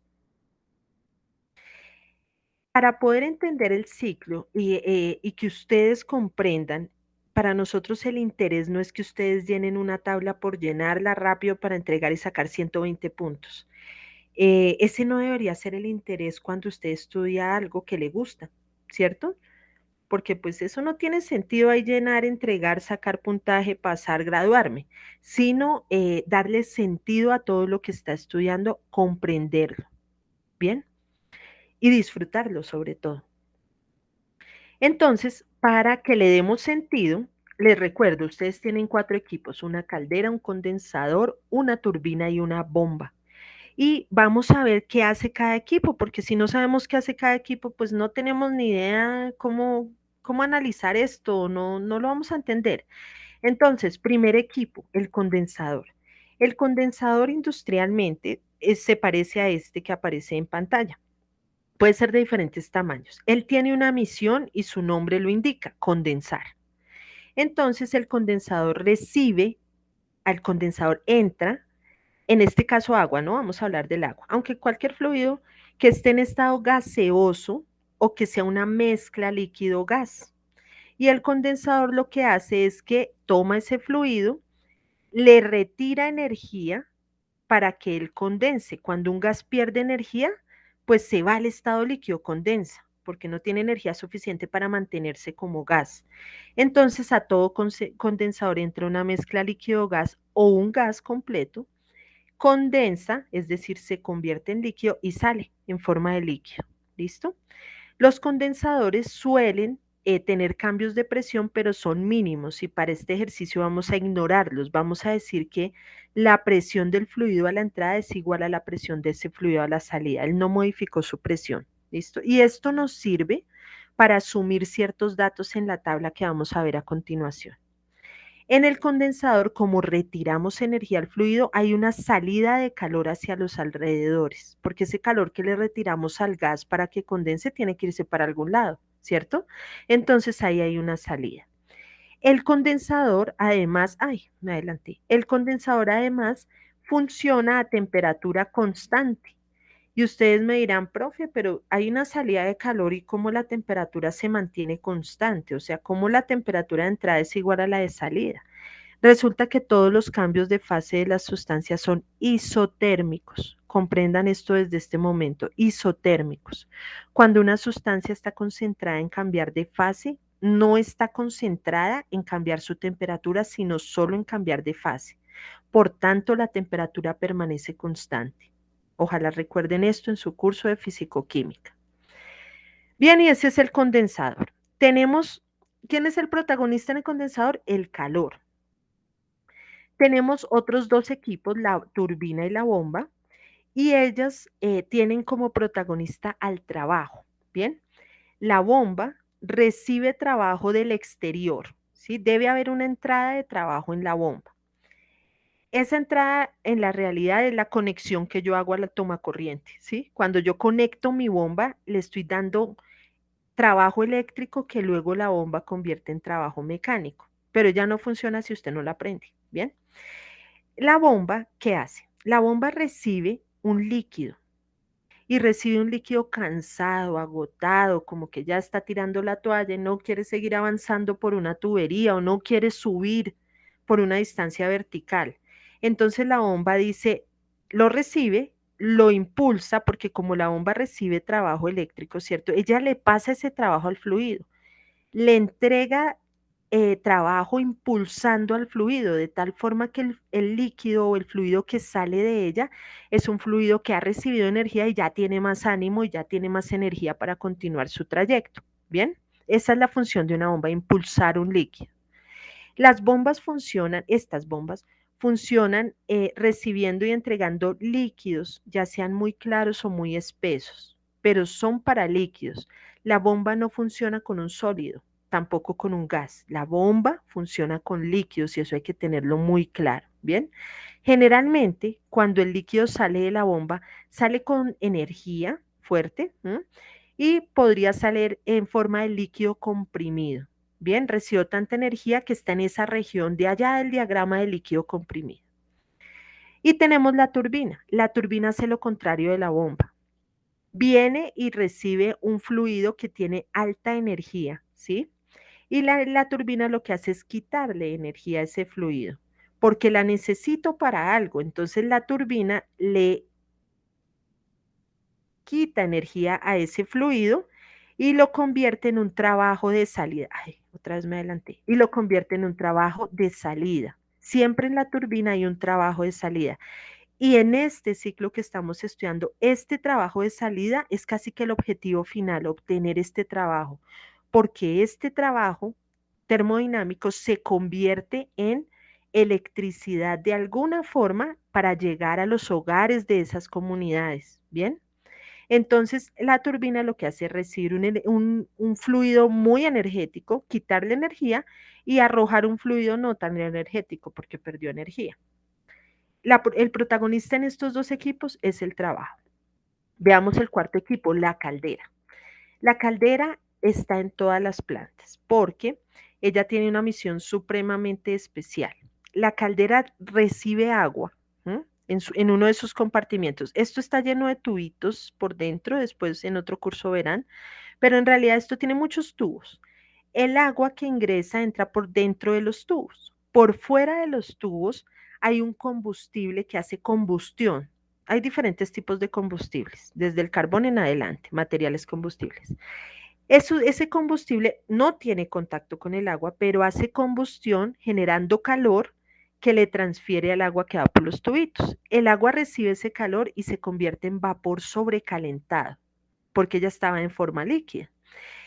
Para poder entender el ciclo y que ustedes comprendan, para nosotros el interés no es que ustedes llenen una tabla por llenarla rápido para entregar y sacar 120 puntos. Ese no debería ser el interés cuando usted estudia algo que le gusta, ¿cierto? Porque pues eso no tiene sentido ahí llenar, entregar, sacar puntaje, pasar, graduarme, sino darle sentido a todo lo que está estudiando, comprenderlo, ¿bien? Y disfrutarlo sobre todo. Entonces, para que le demos sentido, les recuerdo, ustedes tienen 4 equipos, una caldera, un condensador, una turbina y una bomba. Y vamos a ver qué hace cada equipo, porque si no sabemos qué hace cada equipo, pues no tenemos ni idea cómo analizar esto, no lo vamos a entender. Entonces, primer equipo, el condensador. El condensador industrialmente se parece a este que aparece en pantalla. Puede ser de diferentes tamaños. Él tiene una misión y su nombre lo indica, condensar. Entonces el condensador recibe, al condensador entra, en este caso agua, ¿no? Vamos a hablar del agua. Aunque cualquier fluido que esté en estado gaseoso o que sea una mezcla líquido-gas. Y el condensador lo que hace es que toma ese fluido, le retira energía para que él condense. Cuando un gas pierde energía, pues se va al estado líquido, condensa, porque no tiene energía suficiente para mantenerse como gas. Entonces a todo condensador entra una mezcla líquido-gas o un gas completo, condensa, es decir, se convierte en líquido y sale en forma de líquido. ¿Listo? Los condensadores suelen tener cambios de presión, pero son mínimos y para este ejercicio vamos a ignorarlos. Vamos a decir que la presión del fluido a la entrada es igual a la presión de ese fluido a la salida. Él no modificó su presión. ¿Listo? Y esto nos sirve para asumir ciertos datos en la tabla que vamos a ver a continuación. En el condensador, como retiramos energía al fluido, hay una salida de calor hacia los alrededores, porque ese calor que le retiramos al gas para que condense tiene que irse para algún lado, ¿cierto? Entonces ahí hay una salida. El condensador, además, ay, me adelanté. El condensador, además, funciona a temperatura constante. Y ustedes me dirán, profe, pero hay una salida de calor y cómo la temperatura se mantiene constante, o sea, cómo la temperatura de entrada es igual a la de salida. Resulta que todos los cambios de fase de las sustancias son isotérmicos. Comprendan esto desde este momento, isotérmicos. Cuando una sustancia está concentrada en cambiar de fase, no está concentrada en cambiar su temperatura, sino solo en cambiar de fase. Por tanto, la temperatura permanece constante. Ojalá recuerden esto en su curso de fisicoquímica. Bien, y ese es el condensador. Tenemos, ¿quién es el protagonista en el condensador? El calor. Tenemos otros 2 equipos, la turbina y la bomba, y ellas tienen como protagonista al trabajo. Bien, la bomba recibe trabajo del exterior, ¿sí? Debe haber una entrada de trabajo en la bomba. Esa entrada en la realidad es la conexión que yo hago a la toma corriente, ¿sí? Cuando yo conecto mi bomba, le estoy dando trabajo eléctrico que luego la bomba convierte en trabajo mecánico, pero ya no funciona si usted no la prende, ¿bien? La bomba, ¿qué hace? La bomba recibe un líquido y recibe un líquido cansado, agotado, como que ya está tirando la toalla y no quiere seguir avanzando por una tubería o no quiere subir por una distancia vertical. Entonces la bomba dice, lo recibe, lo impulsa, porque como la bomba recibe trabajo eléctrico, ¿cierto? Ella le pasa ese trabajo al fluido, le entrega trabajo impulsando al fluido, de tal forma que el líquido o el fluido que sale de ella es un fluido que ha recibido energía y ya tiene más ánimo y ya tiene más energía para continuar su trayecto. Bien, esa es la función de una bomba, impulsar un líquido. Las bombas funcionan, estas bombas funcionan recibiendo y entregando líquidos, ya sean muy claros o muy espesos, pero son para líquidos. La bomba no funciona con un sólido, tampoco con un gas. La bomba funciona con líquidos y eso hay que tenerlo muy claro, ¿bien? Generalmente, cuando el líquido sale de la bomba, sale con energía fuerte, ¿m? Y podría salir en forma de líquido comprimido. Bien, recibió tanta energía que está en esa región de allá del diagrama del líquido comprimido. Y tenemos la turbina. La turbina hace lo contrario de la bomba. Viene y recibe un fluido que tiene alta energía, ¿sí? Y la turbina lo que hace es quitarle energía a ese fluido, porque la necesito para algo. Entonces la turbina le quita energía a ese fluido y lo convierte en un trabajo de salida. Ay, otra vez me adelanté. Y lo convierte en un trabajo de salida. Siempre en la turbina hay un trabajo de salida. Y en este ciclo que estamos estudiando, este trabajo de salida es casi que el objetivo final, obtener este trabajo, porque este trabajo termodinámico se convierte en electricidad de alguna forma para llegar a los hogares de esas comunidades. ¿Bien? Entonces, la turbina lo que hace es recibir un fluido muy energético, quitarle energía y arrojar un fluido no tan energético porque perdió energía. El protagonista en estos dos equipos es el trabajo. Veamos el cuarto equipo, la caldera. La caldera está en todas las plantas porque ella tiene una misión supremamente especial. La caldera recibe agua, ¿m? En uno de sus compartimientos. Esto está lleno de tubitos por dentro, después en otro curso verán, pero en realidad esto tiene muchos tubos. El agua que ingresa entra por dentro de los tubos. Por fuera de los tubos hay un combustible que hace combustión. Hay diferentes tipos de combustibles, desde el carbón en adelante, materiales combustibles. Ese combustible no tiene contacto con el agua, pero hace combustión generando calor que le transfiere al agua que va por los tubitos. El agua recibe ese calor y se convierte en vapor sobrecalentado, porque ya estaba en forma líquida.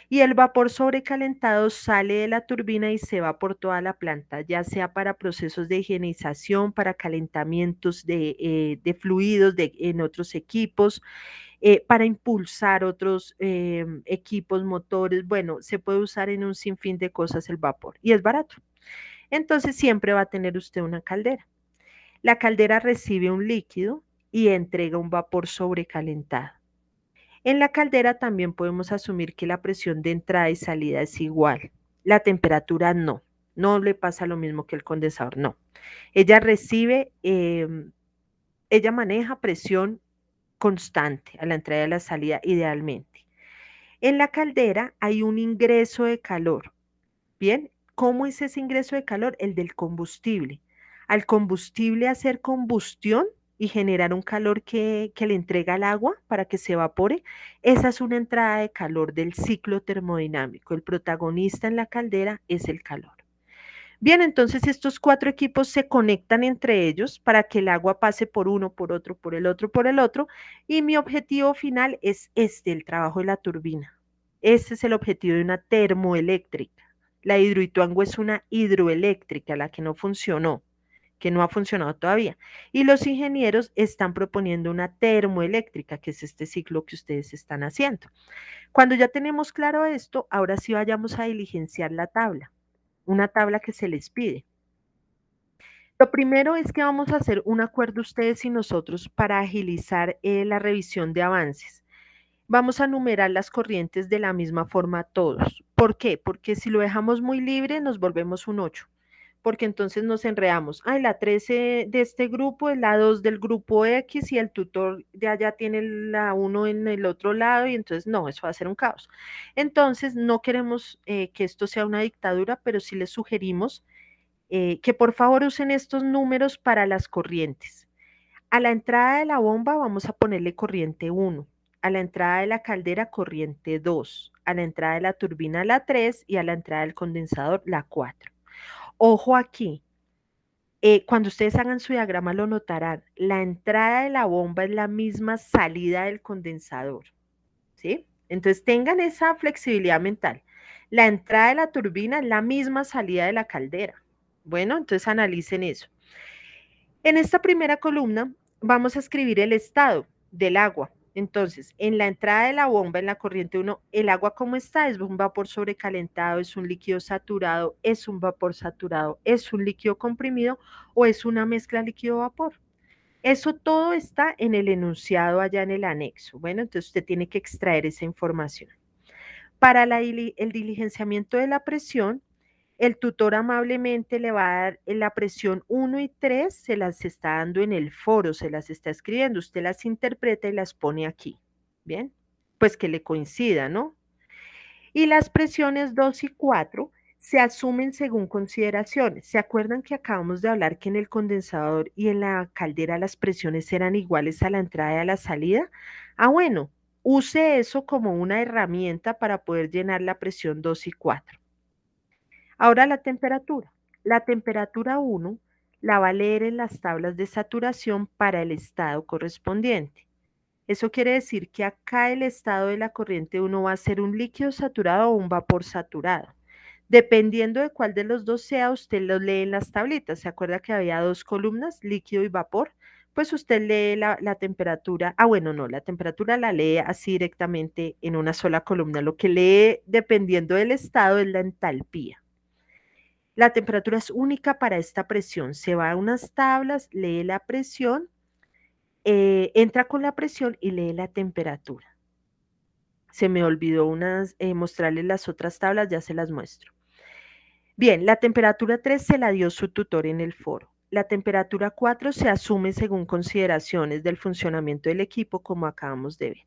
Y el vapor sobrecalentado sale de la turbina y se va por toda la planta, ya sea para procesos de higienización, para calentamientos de fluidos en otros equipos, para impulsar otros equipos, motores. Bueno, se puede usar en un sinfín de cosas el vapor y es barato. Entonces siempre va a tener usted una caldera. La caldera recibe un líquido y entrega un vapor sobrecalentado. En la caldera también podemos asumir que la presión de entrada y salida es igual. La temperatura no. No le pasa lo mismo que el condensador, no. Ella recibe, ella maneja presión constante a la entrada y a la salida idealmente. En la caldera hay un ingreso de calor. Bien, ¿cómo es ese ingreso de calor? El del combustible. Al combustible hacer combustión y generar un calor que le entrega al agua para que se evapore, esa es una entrada de calor del ciclo termodinámico. El protagonista en la caldera es el calor. Bien, entonces estos cuatro equipos se conectan entre ellos para que el agua pase por uno, por otro, por el otro, por el otro. Y mi objetivo final es este, el trabajo de la turbina. Este es el objetivo de una termoeléctrica. La hidroituango es una hidroeléctrica, la que no funcionó, que no ha funcionado todavía. Y los ingenieros están proponiendo una termoeléctrica, que es este ciclo que ustedes están haciendo. Cuando ya tenemos claro esto, ahora sí vayamos a diligenciar la tabla, una tabla que se les pide. Lo primero es que vamos a hacer un acuerdo ustedes y nosotros para agilizar la revisión de avances. Vamos a numerar las corrientes de la misma forma todos. ¿Por qué? Porque si lo dejamos muy libre nos volvemos un 8, porque entonces nos enredamos. Ay, la 13 de este grupo es la 2 del grupo X y el tutor de allá tiene la 1 en el otro lado y entonces no, eso va a ser un caos. Entonces no queremos que esto sea una dictadura, pero sí les sugerimos que por favor usen estos números para las corrientes. A la entrada de la bomba vamos a ponerle corriente 1, a la entrada de la caldera corriente 2, a la entrada de la turbina la 3 y a la entrada del condensador la 4. Ojo aquí, cuando ustedes hagan su diagrama lo notarán, la entrada de la bomba es la misma salida del condensador, ¿sí? Entonces tengan esa flexibilidad mental. La entrada de la turbina es la misma salida de la caldera. Bueno, entonces analicen eso. En esta primera columna vamos a escribir el estado del agua. Entonces, en la entrada de la bomba, en la corriente 1, el agua ¿cómo está? Es un vapor sobrecalentado, es un líquido saturado, es un vapor saturado, es un líquido comprimido o es una mezcla líquido-vapor. Eso todo está en el enunciado allá en el anexo. Bueno, entonces usted tiene que extraer esa información. Para el diligenciamiento de la presión, El tutor amablemente le va a dar la presión 1 y 3, se las está dando en el foro, se las está escribiendo, usted las interpreta y las pone aquí, ¿bien? Pues que le coincida, ¿no? Y las presiones 2 y 4 se asumen según consideraciones. ¿Se acuerdan que acabamos de hablar que en el condensador y en la caldera las presiones eran iguales a la entrada y a la salida? Ah, bueno, use eso como una herramienta para poder llenar la presión 2 y 4. Ahora la temperatura. La temperatura 1 la va a leer en las tablas de saturación para el estado correspondiente. Eso quiere decir que acá el estado de la corriente 1 va a ser un líquido saturado o un vapor saturado. Dependiendo de cuál de los dos sea, usted lo lee en las tablitas. ¿Se acuerda que había dos columnas, líquido y vapor? Pues usted lee la temperatura. Ah, bueno, no, la temperatura la lee así directamente en una sola columna. Lo que lee, dependiendo del estado, es la entalpía. La temperatura es única para esta presión. Se va a unas tablas, lee la presión, entra con la presión y lee la temperatura. Se me olvidó mostrarles las otras tablas, ya se las muestro. Bien, la temperatura 3 se la dio su tutor en el foro. La temperatura 4 se asume según consideraciones del funcionamiento del equipo, como acabamos de ver.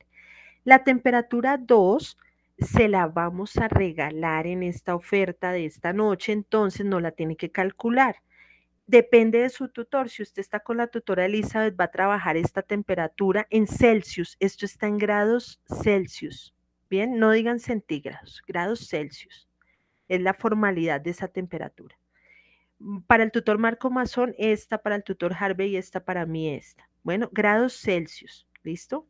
La temperatura 2 se la vamos a regalar en esta oferta de esta noche, entonces no la tiene que calcular. Depende de su tutor. Si usted está con la tutora Elizabeth, va a trabajar esta temperatura en Celsius. Esto está en grados Celsius. Bien, no digan centígrados, grados Celsius. Es la formalidad de esa temperatura. Para el tutor Marco Mazón, esta, para el tutor Harvey, esta para mí, esta. Bueno, grados Celsius, ¿listo?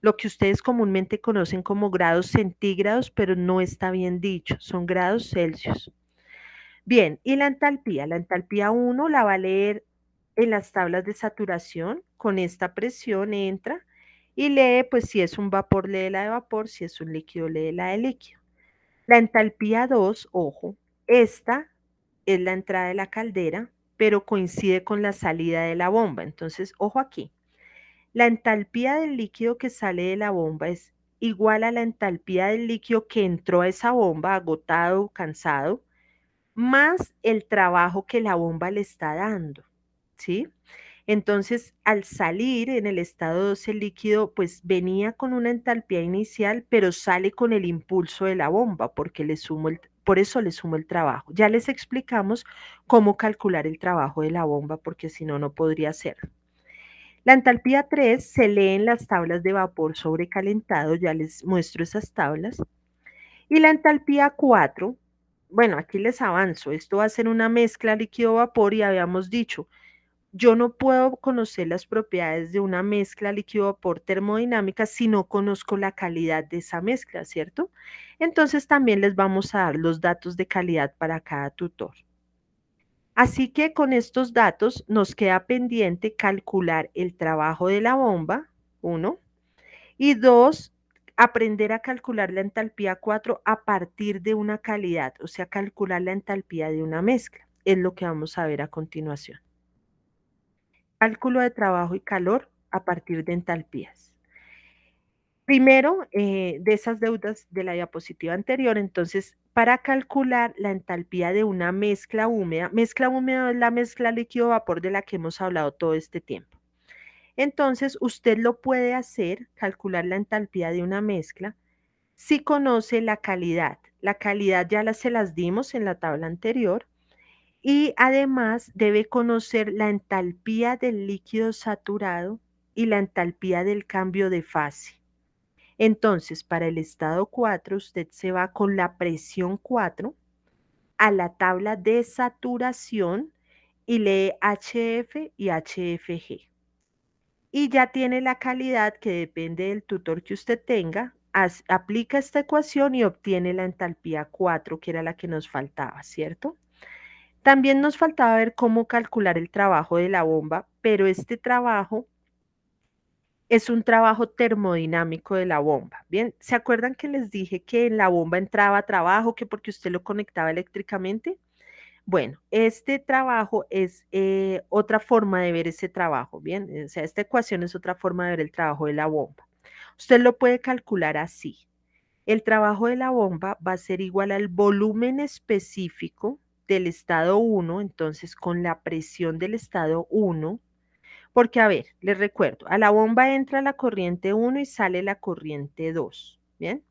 Lo que ustedes comúnmente conocen como grados centígrados, pero no está bien dicho, son grados Celsius. Bien, y la entalpía 1 la va a leer en las tablas de saturación, con esta presión entra y lee, pues si es un vapor, lee la de vapor, si es un líquido, lee la de líquido. La entalpía 2, ojo, esta es la entrada de la caldera, pero coincide con la salida de la bomba. Entonces, ojo aquí, la entalpía del líquido que sale de la bomba es igual a la entalpía del líquido que entró a esa bomba, agotado, cansado, más el trabajo que la bomba le está dando, ¿sí? Entonces, al salir en el estado 2, el líquido pues venía con una entalpía inicial, pero sale con el impulso de la bomba, porque por eso le sumo el trabajo. Ya les explicamos cómo calcular el trabajo de la bomba, porque si no, no podría ser. La entalpía 3 se lee en las tablas de vapor sobrecalentado, ya les muestro esas tablas. Y la entalpía 4, bueno, aquí les avanzo, esto va a ser una mezcla líquido-vapor y habíamos dicho, yo no puedo conocer las propiedades de una mezcla líquido-vapor termodinámica si no conozco la calidad de esa mezcla, ¿cierto? Entonces también les vamos a dar los datos de calidad para cada tutor. Así que con estos datos nos queda pendiente calcular el trabajo de la bomba, 1, y 2, aprender a calcular la entalpía 4 a partir de una calidad, o sea, calcular la entalpía de una mezcla. Es lo que vamos a ver a continuación. Cálculo de trabajo y calor a partir de entalpías. Primero, de esas deudas de la diapositiva anterior, entonces, para calcular la entalpía de una mezcla húmeda es la mezcla líquido-vapor de la que hemos hablado todo este tiempo. Entonces, usted lo puede hacer, calcular la entalpía de una mezcla, si conoce la calidad. La calidad ya se las dimos en la tabla anterior y además debe conocer la entalpía del líquido saturado y la entalpía del cambio de fase. Entonces, para el estado 4, usted se va con la presión 4 a la tabla de saturación y lee HF y HFG. Y ya tiene la calidad que depende del tutor que usted tenga, aplica esta ecuación y obtiene la entalpía 4, que era la que nos faltaba, ¿cierto? También nos faltaba ver cómo calcular el trabajo de la bomba, pero este trabajo es un trabajo termodinámico de la bomba. Bien, ¿se acuerdan que les dije que en la bomba entraba trabajo, que porque usted lo conectaba eléctricamente? Bueno, este trabajo es otra forma de ver ese trabajo, ¿bien? O sea, esta ecuación es otra forma de ver el trabajo de la bomba. Usted lo puede calcular así. El trabajo de la bomba va a ser igual al volumen específico del estado 1, entonces con la presión del estado 1, porque a ver, les recuerdo, a la bomba entra la corriente 1 y sale la corriente 2, ¿bien?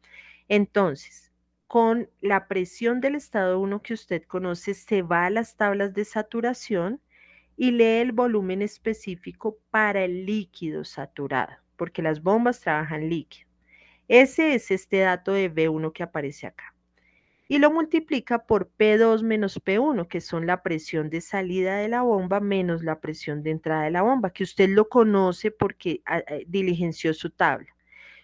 Entonces, con la presión del estado 1 que usted conoce, se va a las tablas de saturación y lee el volumen específico para el líquido saturado, porque las bombas trabajan líquido. Ese es este dato de B1 que aparece acá. Y lo multiplica por P2 menos P1, que son la presión de salida de la bomba menos la presión de entrada de la bomba, que usted lo conoce porque diligenció su tabla.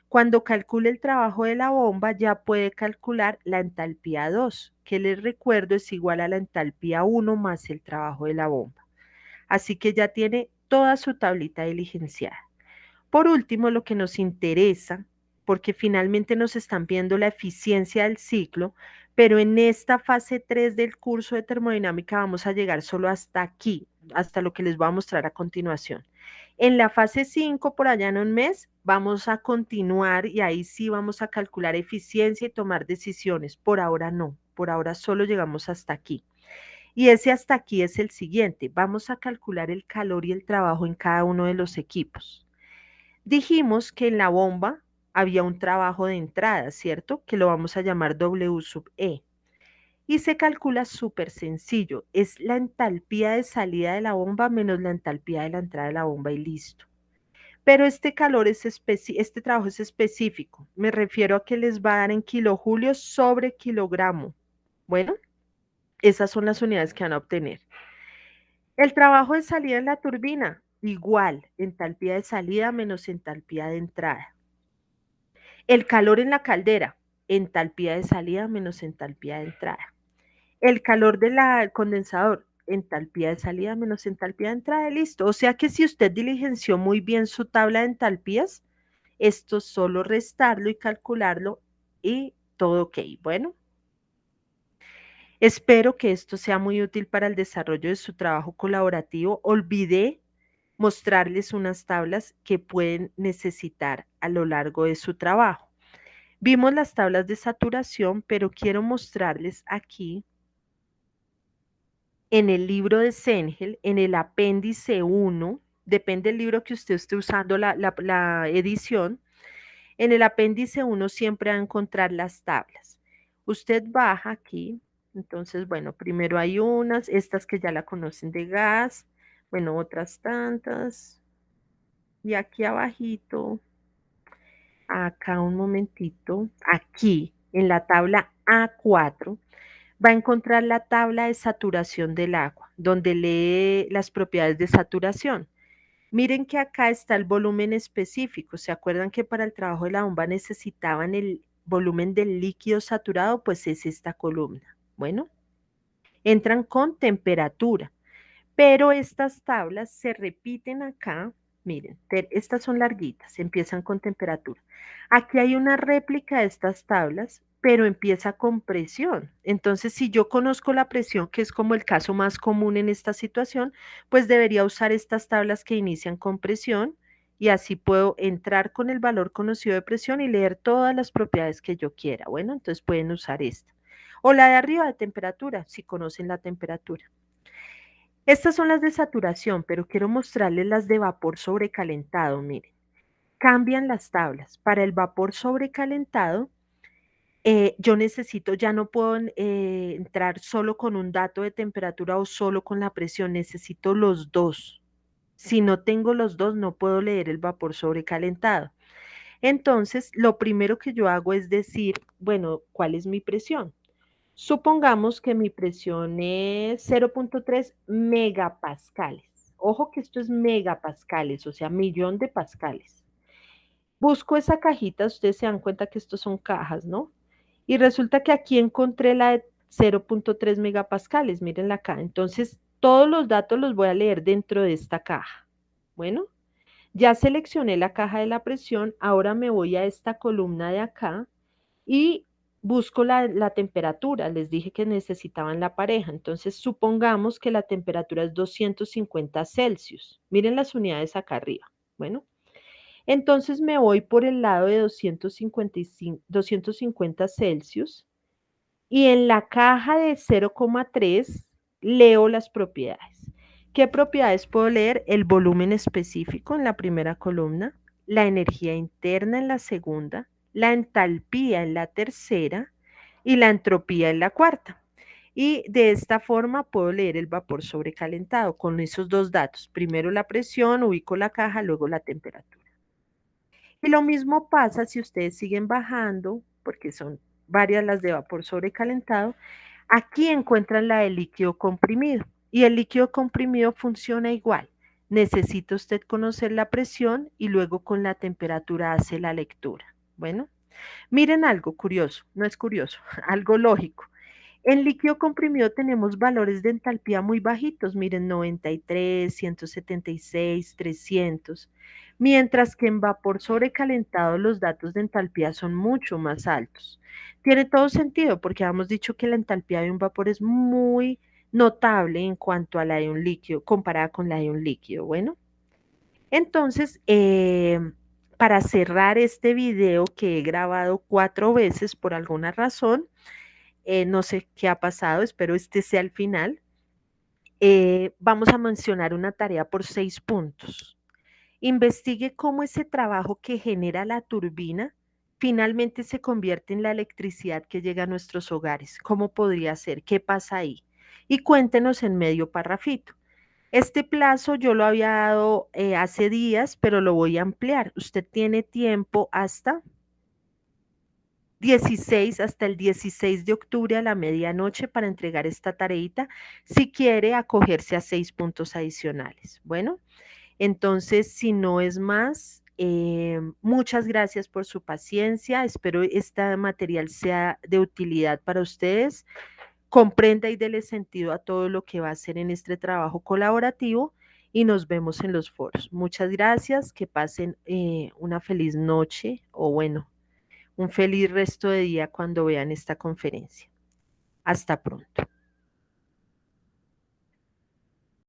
Cuando calcule el trabajo de la bomba, ya puede calcular la entalpía 2, que les recuerdo es igual a la entalpía 1 más el trabajo de la bomba. Así que ya tiene toda su tablita diligenciada. Por último, lo que nos interesa, porque finalmente nos están viendo la eficiencia del ciclo, pero en esta fase 3 del curso de termodinámica vamos a llegar solo hasta aquí, hasta lo que les voy a mostrar a continuación. En la fase 5, por allá en un mes, vamos a continuar y ahí sí vamos a calcular eficiencia y tomar decisiones. Por ahora no, por ahora solo llegamos hasta aquí. Y ese hasta aquí es el siguiente. Vamos a calcular el calor y el trabajo en cada uno de los equipos. Dijimos que en la bomba había un trabajo de entrada, ¿cierto? Que lo vamos a llamar W sub E. Y se calcula súper sencillo. Es la entalpía de salida de la bomba menos la entalpía de la entrada de la bomba y listo. Pero este calor este trabajo es específico. Me refiero a que les va a dar en kilojulios sobre kilogramo. Bueno, esas son las unidades que van a obtener. El trabajo de salida en la turbina, igual, entalpía de salida menos entalpía de entrada. El calor en la caldera, entalpía de salida menos entalpía de entrada. El calor del condensador, entalpía de salida menos entalpía de entrada, listo. O sea que si usted diligenció muy bien su tabla de entalpías, esto es solo restarlo y calcularlo y todo ok. Bueno, espero que esto sea muy útil para el desarrollo de su trabajo colaborativo. Olvidé mostrarles unas tablas que pueden necesitar a lo largo de su trabajo. Vimos las tablas de saturación, pero quiero mostrarles aquí en el libro de Sengel, en el apéndice 1, depende del libro que usted esté usando la edición, en el apéndice 1 siempre va a encontrar las tablas. Usted baja aquí, entonces, bueno, primero hay unas, estas que ya la conocen de gas, bueno, otras tantas, y aquí abajito, acá un momentito, aquí en la tabla A4, va a encontrar la tabla de saturación del agua, donde lee las propiedades de saturación. Miren que acá está el volumen específico. ¿Se acuerdan que para el trabajo de la bomba necesitaban el volumen del líquido saturado? Pues es esta columna. Bueno, entran con temperatura. Pero estas tablas se repiten acá. Miren, estas son larguitas, empiezan con temperatura. Aquí hay una réplica de estas tablas, pero empieza con presión. Entonces, si yo conozco la presión, que es como el caso más común en esta situación, pues debería usar estas tablas que inician con presión y así puedo entrar con el valor conocido de presión y leer todas las propiedades que yo quiera. Bueno, entonces pueden usar esta. O la de arriba de temperatura, si conocen la temperatura. Estas son las de saturación, pero quiero mostrarles las de vapor sobrecalentado. Miren, cambian las tablas. Para el vapor sobrecalentado, yo necesito, ya no puedo entrar solo con un dato de temperatura o solo con la presión, necesito los dos. Si no tengo los dos, no puedo leer el vapor sobrecalentado. Entonces, lo primero que yo hago es decir, bueno, ¿cuál es mi presión? Supongamos que mi presión es 0.3 megapascales. Ojo que esto es megapascales, o sea, millón de pascales. Busco esa cajita, ustedes se dan cuenta que estos son cajas, ¿no? Y resulta que aquí encontré la de 0.3 megapascales, mírenla acá. Entonces, todos los datos los voy a leer dentro de esta caja. Bueno, ya seleccioné la caja de la presión, ahora me voy a esta columna de acá y busco la temperatura. Les dije que necesitaban la pareja. Entonces, supongamos que la temperatura es 250 Celsius. Miren las unidades acá arriba. Bueno, entonces me voy por el lado de 250 Celsius Y en la caja de 0,3 leo las propiedades. ¿Qué propiedades puedo leer? El volumen específico en la primera columna, la energía interna en la segunda, la entalpía en la tercera y la entropía en la cuarta. Y de esta forma puedo leer el vapor sobrecalentado con esos dos datos. Primero la presión, ubico la caja, luego la temperatura. Y lo mismo pasa si ustedes siguen bajando, porque son varias las de vapor sobrecalentado. Aquí encuentran la del líquido comprimido y el líquido comprimido funciona igual. Necesita usted conocer la presión y luego con la temperatura hace la lectura. Bueno, miren algo curioso, no es curioso, algo lógico. En líquido comprimido tenemos valores de entalpía muy bajitos, miren, 93, 176, 300, mientras que en vapor sobrecalentado los datos de entalpía son mucho más altos. Tiene todo sentido porque habíamos dicho que la entalpía de un vapor es muy notable en cuanto a la de un líquido, comparada con la de un líquido. Bueno, entonces, para cerrar este video que he grabado 4 veces por alguna razón, no sé qué ha pasado, espero este sea el final. Vamos a mencionar una tarea por 6 puntos. Investigue cómo ese trabajo que genera la turbina finalmente se convierte en la electricidad que llega a nuestros hogares. ¿Cómo podría ser? ¿Qué pasa ahí? Y cuéntenos en medio parrafito. Este plazo yo lo había dado hace días, pero lo voy a ampliar. Usted tiene tiempo hasta 16 hasta el 16 de octubre a la medianoche para entregar esta tareita si quiere acogerse a 6 puntos adicionales. Bueno, entonces, si no es más, muchas gracias por su paciencia. Espero este material sea de utilidad para ustedes. Comprenda y dele sentido a todo lo que va a hacer en este trabajo colaborativo y nos vemos en los foros. Muchas gracias, que pasen una feliz noche o bueno, un feliz resto de día cuando vean esta conferencia. Hasta pronto.